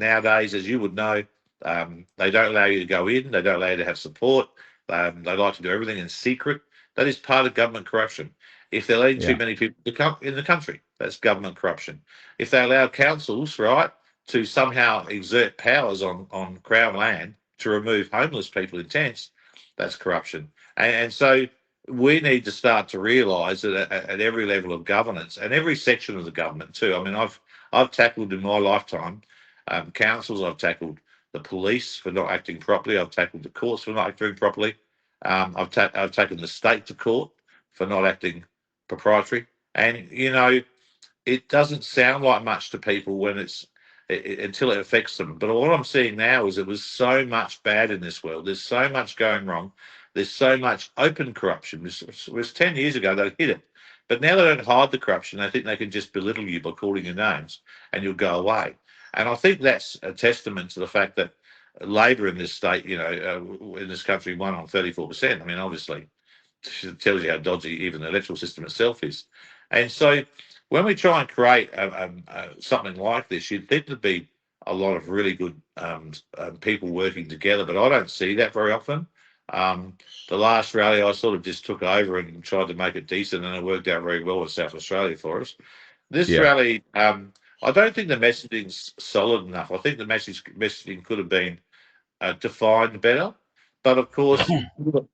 nowadays, as you would know, they don't allow you to go in. They don't allow you to have support. They like to do everything in secret. That is part of government corruption. If they're letting too Yeah. many people in the country, that's government corruption. If they allow councils, right, to somehow exert powers on Crown land to remove homeless people in tents, that's corruption. And so we need to start to realise that at every level of governance and every section of the government too. I mean, I've tackled in my lifetime councils. I've tackled the police for not acting properly. I've tackled the courts for not acting properly. I've taken the state to court for not acting proprietary. And it doesn't sound like much to people when until it affects them. But all I'm seeing now is it was so much bad in this world. There's so much going wrong. There's so much open corruption. It was 10 years ago they hid it. But now they don't hide the corruption. They think they can just belittle you by calling your names and you'll go away. And I think that's a testament to the fact that Labor in this state, in this country, won on 34%. I mean, obviously, it tells you how dodgy even the electoral system itself is. And so when we try and create something like this, you'd think there'd be a lot of really good people working together, but I don't see that very often. The last rally, I sort of just took over and tried to make it decent, and it worked out very well in South Australia for us. This Yeah. rally, I don't think the messaging's solid enough. I think the messaging could have been defined better. But of course,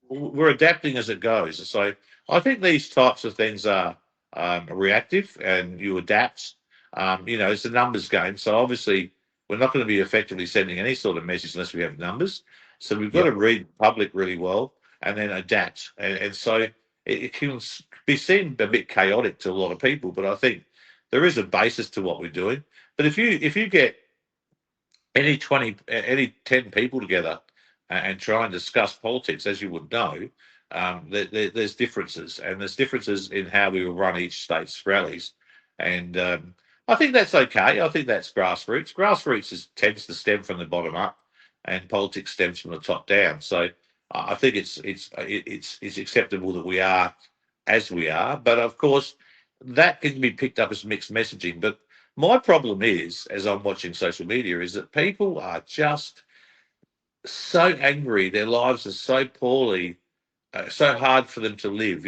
we're adapting as it goes. So I think these types of things are reactive, and you adapt. It's a numbers game. So obviously, we're not going to be effectively sending any sort of message unless we have numbers. So we've got Yep. to read the public really well and then adapt. And so it can be seen a bit chaotic to a lot of people, but I think there is a basis to what we're doing. But if you get any 10 people together and try and discuss politics, as you would know, there's differences, and there's differences in how we will run each state's rallies. And I think that's okay. I think that's grassroots. Tends to stem from the bottom up, and politics stems from the top down. So I think it's acceptable that we are as we are. But of course, that can be picked up as mixed messaging. But my problem is, as I'm watching social media, is that people are just so angry. Their lives are so poorly, so hard for them to live.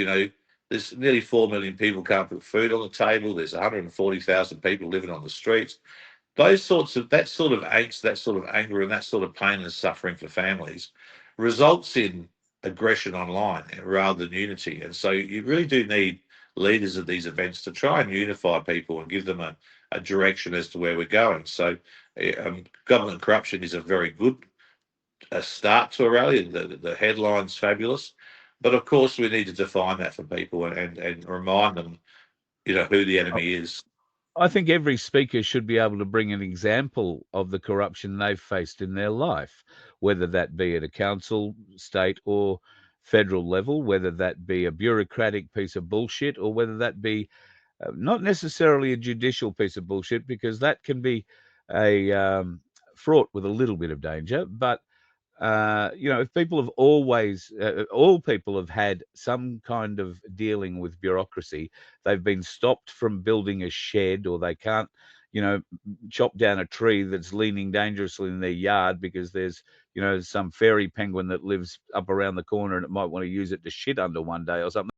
There's nearly 4 million people can't put food on the table. There's 140,000 people living on the streets. That sort of angst, that sort of anger, and that sort of pain and suffering for families results in aggression online rather than unity. And so you really do need leaders of these events to try and unify people and give them a direction as to where we're going. So government corruption is a very good start to a rally. The headline's fabulous. But of course, we need to define that for people and remind them, who the enemy is. I think every speaker should be able to bring an example of the corruption they've faced in their life, whether that be at a council, state, or federal level, whether that be a bureaucratic piece of bullshit, or whether that be not necessarily a judicial piece of bullshit, because that can be a fraught with a little bit of danger. But if people have all people have had some kind of dealing with bureaucracy, they've been stopped from building a shed, or they can't, chop down a tree that's leaning dangerously in their yard because there's, some fairy penguin that lives up around the corner and it might want to use it to shit under one day or something.